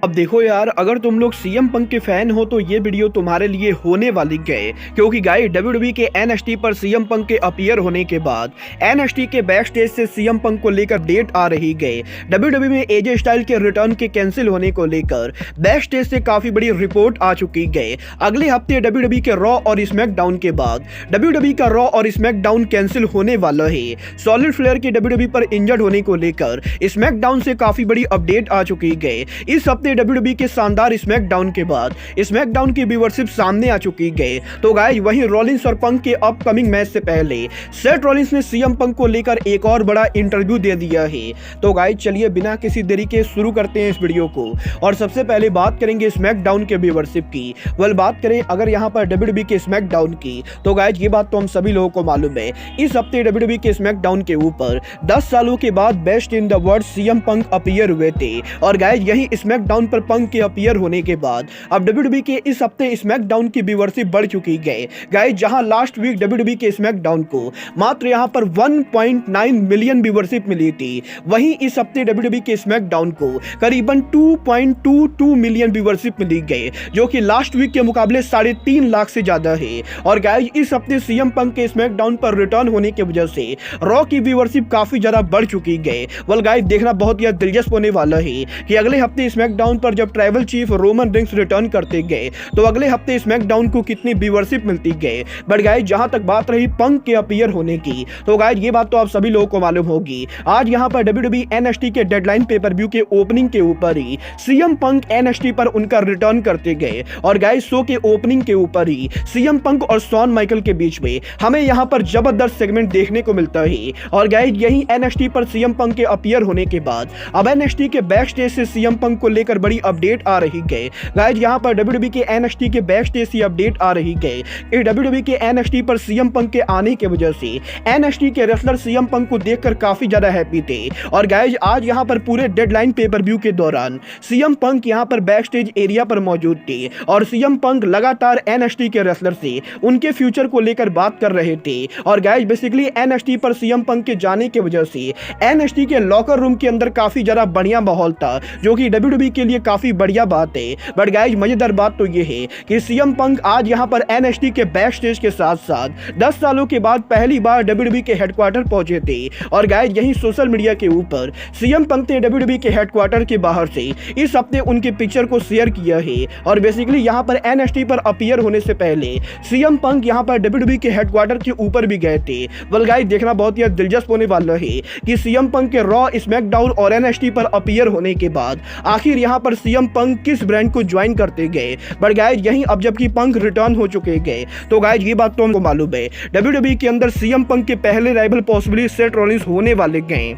अब देखो यार, अगर तुम लोग सीएम पंक के फैन हो तो ये वीडियो तुम्हारे लिए होने वाली है, क्योंकि गाइस डब्ल्यूडब्ल्यूई के एनएक्सटी पर सीएम पंक के अपीयर होने के बाद एनएक्सटी के बैक स्टेज से सीएम पंक को लेकर डेट आ रही है। डब्ल्यूडब्ल्यूई में एजे स्टाइल के रिटर्न के कैंसिल होने को लेकर बैक स्टेज से काफी बड़ी रिपोर्ट आ चुकी है। अगले हफ्ते डब्ल्यूडब्ल्यूई के रॉ और स्मैकडाउन के बाद डब्ल्यूडब्ल्यूई का रॉ और स्मैकडाउन कैंसिल होने वाला है। सॉलिड फ्लेयर के डब्ल्यूडब्ल्यूई पर इंजर्ड होने को लेकर स्मैकडाउन से काफी बड़ी अपडेट आ चुकी है। इस हफ्ते डब्ल्यूडब्ल्यूई के शानदार स्मैकडाउन के बाद स्मैकडाउन की व्यूअरशिप सामने आ चुकी है। तो गाइस वहीं रॉलिंस और पंक के अपकमिंग मैच से पहले सेथ रॉलिंस ने सीएम पंक को लेकर एक और बड़ा इंटरव्यू दे दिया है। तो गाइस चलिए बिना किसी देरी के शुरू करते हैं इस वीडियो को। और सबसे पहले बात करेंगे स्मैकडाउन के व्यूअरशिप की। बात करें अगर यहाँ पर डब्ल्यूडब्ल्यूई के स्मैकडाउन की, तो गाइस ये बात तो हम सभी लोगों को मालूम है। इस हफ्ते डब्ल्यूडब्ल्यूई के स्मैकडाउन के ऊपर 10 सालों के बाद best in the world CM Punk appear हुए थे। और गाइस यही स्मैकडाउन पर पंक के अपीयर होने के बाद अब डब्ल्यूडब्ल्यूई के इस हफ्ते स्मैकडाउन की व्यूअरशिप बढ़ चुकी है। गाइस जहां लास्ट वीक डब्ल्यूडब्ल्यूई के स्मैकडाउन को मात्र यहां पर 1.9 मिलियन व्यूअरशिप मिली थी, वहीं इस हफ्ते डब्ल्यूडब्ल्यूई के स्मैकडाउन को करीबन 2.22 मिलियन व्यूअरशिप मिली है, जो कि लास्ट वीक के मुकाबले 3.5 लाख से ज्यादा है। और गाइस इस हफ्ते सीएम पंक के स्मैकडाउन पर रिटर्न होने की वजह से रॉ की व्यूअरशिप काफी ज्यादा बढ़ चुकी है। गाइस देखना बहुत ही दिलचस्प होने वाला है कि अगले हफ्ते स्मैकडाउन पर जब tribal chief Roman rings return करते गए तो अगले हफ्ते स्मैकडाउन को कितनी व्यूअरशिप मिलती गए। बट गाइस जहां तक बात रही पंक के अपीयर होने की, तो गाइस ये बात तो आप सभी लोगों को मालूम होगी। आज यहां पर डब्ल्यूडब्ल्यूई एनएक्सटी के डेडलाइन पेपर-व्यू के ओपनिंग के ऊपर ही सीएम पंक एनएक्सटी पर उनका रिटर्न करते गए। और गाइस शो के ओपनिंग के ऊपर ही सीएम पंक और शॉन माइकल के बीच में हमें यहां पर जबरदस्त सेगमेंट देखने को मिलता है। और गाइस यही एनएक्सटी पर सीएम पंक के अपीयर होने के बाद अब एनएक्सटी के बैक स्टेज से सीएम पंक को लेकर बड़ी अपडेट आ रही है। गाइस यहां पर डब्ल्यूडब्ल्यूई के एनएक्सटी के बैक स्टेज से अपडेट आ रही है कि डब्ल्यूडब्ल्यूई के एनएक्सटी पर सीएम पंक के आने की वजह से एनएक्सटी के रेसलर सीएम पंक को देखकर काफी ज्यादा हैप्पी थे। और गाइस आज यहां पर पूरे डेडलाइन पेपर-व्यू के दौरान सीएम पंक यहां पर बैक स्टेज एरिया पर मौजूद थे और सीएम पंक लगातार एनएक्सटी के रेसलर से उनके फ्यूचर को लेकर बात कर रहे थे। और गाइस बेसिकली एनएक्सटी पर सीएम पंक के जाने की वजह से एनएक्सटी के लॉकर रूम के अंदर काफी ज्यादा बढ़िया माहौल था, जो कि डब्ल्यूडब्ल्यूई के लिए काफी बढ़िया बात है। बट गाइस मजेदार बात तो ये है कि सीएम पंक आज यहां पर एनएक्सटी के बैक स्टेज के साथ साथ 10 सालों के बाद पहली बार डब्ल्यूडब्ल्यूई के हेडक्वार्टर पहुंचे थे। और गाइस यही सोशल मीडिया के ऊपर सीएम पंक ने डब्ल्यूडब्ल्यूई के हेडक्वार्टर के बाहर से इस हफ्ते उनके पिक्चर को शेयर किया है। और बेसिकली यहां पर एनएक्सटी पर अपीयर होने से पहले सीएम पंक यहां पर डब्ल्यूडब्ल्यूई के हेडक्वार्टर के ऊपर भी गए थे। गाइस देखना बहुत ही दिलचस्प होने वाला है कि सीएम पंक के रॉ, स्मैकडाउन और एनएक्सटी पर अपीयर होने के बाद आखिर यहां पर सीएम पंक किस ब्रांड को ज्वाइन करते गए। बट गाइस यही अब जबकि पंक रिटर्न हो चुके गए, तो गाइस ये बात तो हमको मालूम है डब्ल्यूडब्ल्यूई के अंदर सीएम पंक के पहले राइवल पॉसिबली सेथ रॉलिंस होने वाले गए।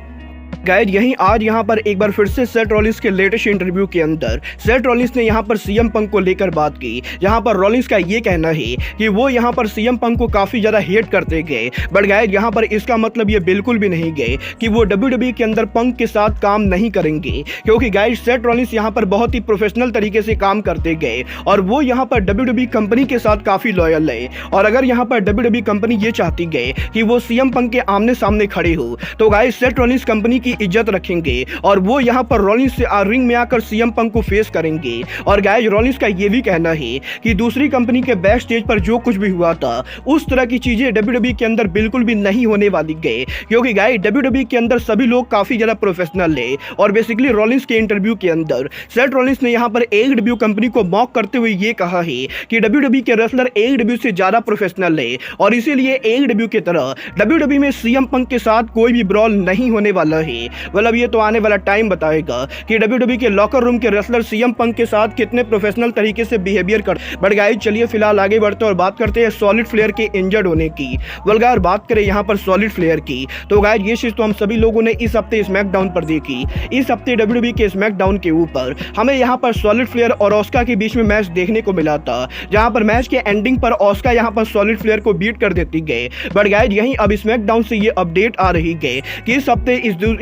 गाइस यहीं आज यहां पर एक बार फिर से सेथ रॉलिंस के लेटेस्ट इंटरव्यू के अंदर सेथ रॉलिंस ने यहां पर सीएम पंक को लेकर बात की, जहां पर रॉलिंस का ये कहना है कि वो यहां पर सीएम पंक को काफी ज्यादा हेट करते गए। बट गाइस यहां पर इसका मतलब ये बिल्कुल भी नहीं गए कि वो डब्ल्यूडब्ल्यूई के अंदर पंक के साथ काम नहीं करेंगे, क्योंकि गाइस सेथ रॉलिंस यहां पर बहुत ही प्रोफेशनल तरीके से काम करते गए और वो यहां पर डब्ल्यूडब्ल्यूई कंपनी के साथ काफी लॉयल है। और अगर यहां पर डब्ल्यूडब्ल्यूई कंपनी ये चाहती गए कि वो सीएम पंक के आमने सामने खड़े हो, तो गाइस सेथ रॉलिंस कंपनी की इज्जत रखेंगे और वो यहां पर रॉलिंस से रिंग में आकर सीएम पंक को फेस करेंगे। और गाइस रॉलिंस का ये भी कहना है कि दूसरी कंपनी के बैक स्टेज पर जो कुछ भी हुआ था उस तरह की चीजें डब्ल्यूडब्ल्यूई के अंदर बिल्कुल भी नहीं होने वाली गए, क्योंकि गाइस डब्ल्यूडब्ल्यूई के अंदर सभी लोग काफी ज्यादा प्रोफेशनल है। और बेसिकली रॉलिंस के इंटरव्यू के अंदर सेथ रॉलिंस ने यहां पर एडब्ल्यू कंपनी को मॉक करते हुए ये कहा है कि डब्ल्यूडब्ल्यूई के रेसलर एडब्ल्यू से ज्यादा प्रोफेशनल है और इसीलिए एडब्ल्यू की तरह डब्ल्यूडब्ल्यूई में सीएम पंक के साथ कोई भी ब्रॉल नहीं होने वाला है। ये तो आने वाला टाइम बताएगा कि डब्ल्यूडब्ल्यूई के लॉकर रूम के रेसलर सीएम पंक के साथ कितने प्रोफेशनल तरीके से बिहेवियर कर। बट गाइस चलिए फिलहाल आगे बढ़ते और बात करते हैं सॉलिड फ्लेयर के इंजर्ड होने की। गाइस बात करें यहां पर सॉलिड फ्लेयर की, तो गाइस ये चीज तो हम सभी लोगों ने इस हफ्ते स्मैकडाउन पर देखी। इस हफ्ते डब्ल्यूडब्ल्यूई के स्मैकडाउन के ऊपर हमें यहां पर सॉलिड फ्लेयर और ऑस्का के बीच में मैच देखने को मिला था, जहां पर मैच के एंडिंग पर ऑस्का यहां पर सॉलिड फ्लेयर को बीट कर देती गई। बट गाइस यहीं अब स्मैकडाउन से ये अपडेट आ रही है कि इस हफ्ते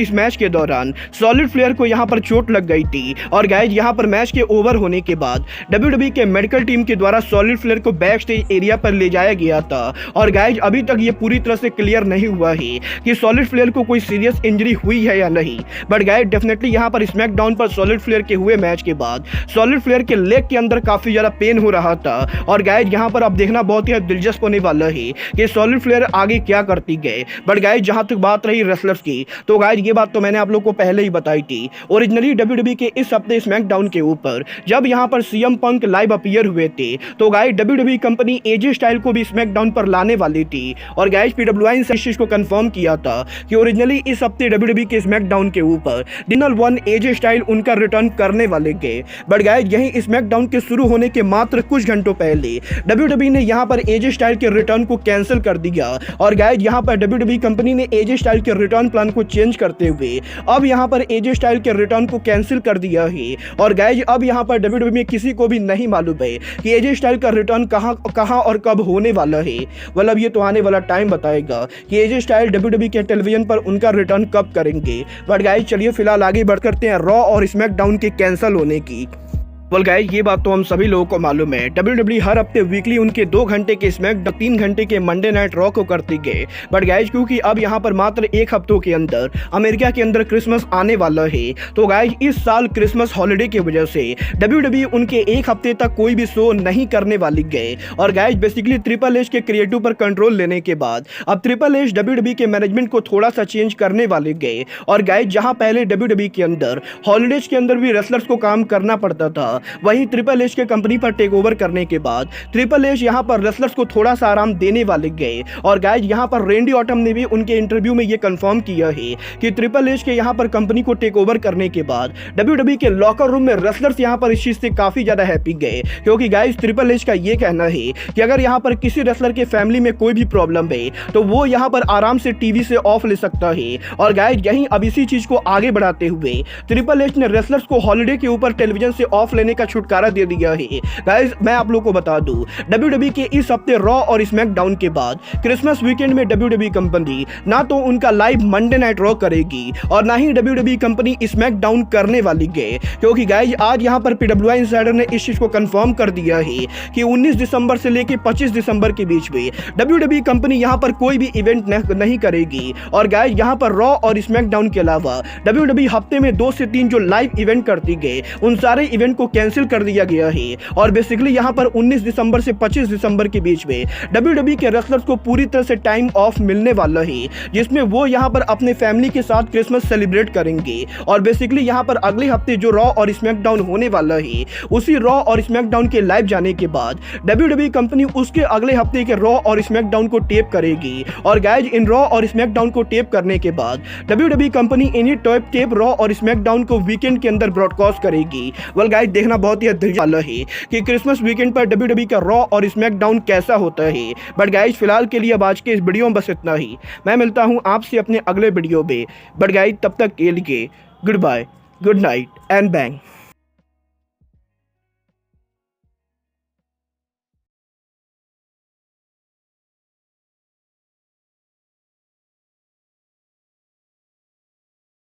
इस मैच के दौरान सॉलिड फ्लेयर को यहाँ पर चोट लग गई थी और गाइज यहाँ पर मैच के ओवर होने के बाद WWE के मेडिकल टीम के द्वारा सॉलिड फ्लेयर को बैक स्टेज एरिया पर ले जाया गया था और गाइज अभी तक ये पूरी तरह से क्लियर नहीं हुआ है कि सॉलिड फ्लेयर को कोई सीरियस इंजरी हुई है या नहीं। बट गाइज डेफिनेटली यहाँ पर स्मैकडाउन पर सॉलिड फ्लेयर के हुए मैच के बाद सॉलिड फ्लेयर के लेग के अंदर काफी ज्यादा पेन हो रहा था और गाइज यहाँ पर अब देखना बहुत ही दिलचस्प होने वाला है कि सॉलिड फ्लेयर आगे क्या करती गए। बट गाइज जहां तक बात रही रेसलर्स की, तो गाइज ये बात तो मैंने आप लोग को पहले ही बताई थी। ओरिजिनली WWE के इस हफ्ते स्मैकडाउन के ऊपर जब यहां पर सीएम पंक लाइव अपीयर हुए थे तो गाइज WWE कंपनी एजे स्टाइल को भी स्मैकडाउन पर लाने वाली थी और गाइज PWI ने इस चीज को कंफर्म किया था कि ओरिजिनली इस हफ्ते WWE के स्मैकडाउन के ऊपर डिनल वन एजे स्टाइल उनका रिटर्न करने वाले गए। बट गाइज यही स्मैकडाउन के शुरू होने के मात्र कुछ घंटों पहले WWE ने यहां पर एजे स्टाइल के रिटर्न को कैंसिल कर दिया और गाइज यहां पर WWE कंपनी ने एजे स्टाइल के रिटर्न प्लान को चेंज करते हुए अब यहां पर एजे स्टाइल के रिटर्न को कैंसिल कर दिया है और गाइज अब यहां पर WWE में किसी को भी नहीं मालूम है कि एजे स्टाइल का रिटर्न कहां और कब होने वाला है। मतलब ये तो आने वाला टाइम बताएगा कि एजे स्टाइल WWE के टेलीविजन पर उनका रिटर्न कब करेंगे। बट गाइज चलिए फिलहाल आगे बढ़ करते हैं रॉ और स्मैकडाउन के कैंसिल होने की। वेल गाइस ये बात तो हम सभी लोगों को मालूम है, WWE हर हफ्ते वीकली उनके 2 घंटे के स्मैकडाउन 3 घंटे के मंडे नाइट रॉ को करती गए। बट गाइस क्योंकि अब यहाँ पर मात्र 1 हफ्तों के अंदर अमेरिका के अंदर क्रिसमस आने वाला है तो गाइस इस साल क्रिसमस हॉलिडे की वजह से WWE उनके 1 हफ्ते तक कोई भी शो नहीं करने वाली गए और गाइस बेसिकली ट्रिपल एच के क्रिएटिव पर कंट्रोल लेने के बाद अब ट्रिपल एच WWE के मैनेजमेंट को थोड़ा सा चेंज करने वाले गए और गाइस जहां पहले WWE के अंदर हॉलिडेज के अंदर भी रेसलर्स को काम करना पड़ता था, वहीं ट्रिपल एच के कंपनी पर टेक ओवर करने के बाद ट्रिपल एच यहां पर रेसलर्स को थोड़ा सा आराम देने वाले गए और गाइज यहां पर रेंडी ऑटम ने भी उनके इंटरव्यू में यह कंफर्म किया है कि ट्रिपल एच के यहां पर कंपनी को टेक ओवर करने के बाद WWE के लॉकर रूम में रेसलर्स यहां पर इस चीज से काफी ज्यादा हैप्पी गए क्योंकि गाइज ट्रिपल एच का यह कहना है कि अगर यहां पर किसी रेसलर के फैमिली में कोई भी प्रॉब्लम है तो वो यहां पर आराम से टीवी से ऑफ ले सकता है और गाइज यहीं अब इसी चीज को आगे बढ़ाते हुए ट्रिपल एच ने रेसलर्स को हॉलिडे के ऊपर टेलीविजन से ऑफ लेने का छुटकारा दे दिया है। गाइस मैं आप लोगों को बता दूं WWE के इस हफ्ते रॉ और स्मैकडाउन के बाद क्रिसमस वीकेंड में WWE कंपनी ना तो उनका लाइव मंडे नाइट रॉ करेगी और ना ही WWE कंपनी स्मैकडाउन करने वाली है क्योंकि गाइस आज यहां पर PWI इंसाइडर ने इस चीज को कंफर्म कर दिया है कि 19 दिसंबर से लेकर 25 दिसंबर के बीच में WWE कंपनी यहां पर कोई भी इवेंट नहीं करेगी और गाइस यहां पर रॉ और स्मैकडाउन के अलावा WWE हफ्ते में 2 से 3 जो लाइव इवेंट करती गए उन सारे इवेंट को कैंसिल कर दिया गया है और बेसिकली यहां पर 19 दिसंबर से 25 दिसंबर के बीच में WWE के रेसलर्स को पूरी तरह से टाइम ऑफ मिलने वाला है जिसमें वो यहां पर अपने फैमिली के साथ क्रिसमस सेलिब्रेट करेंगे और बेसिकली यहां पर अगले हफ्ते जो रॉ और स्मैकडाउन होने वाला है उसी रॉ और स्मैकडाउन के लाइव जाने के बाद WWE कंपनी उसके अगले हफ्ते के रॉ और स्मैकडाउन को टेप करेगी और गाइज इन रॉ और स्मैकडाउन को टेप करने के बाद WWE कंपनी इन्हीं टेप रॉ और स्मैकडाउन को वीकेंड के अंदर ब्रॉडकास्ट करेगी। वेल गाइज देखना बहुत ही दिलचस्प वाला है कि क्रिसमस वीकेंड पर WWE का रॉ और स्मैकडाउन कैसा होता है। बट गाइज फिलहाल के लिए अब आज के इस वीडियो में बस इतना ही। मैं मिलता हूं आपसे अपने अगले वीडियो में। बट गाइज तब तक के लिए good bye, good night and bang.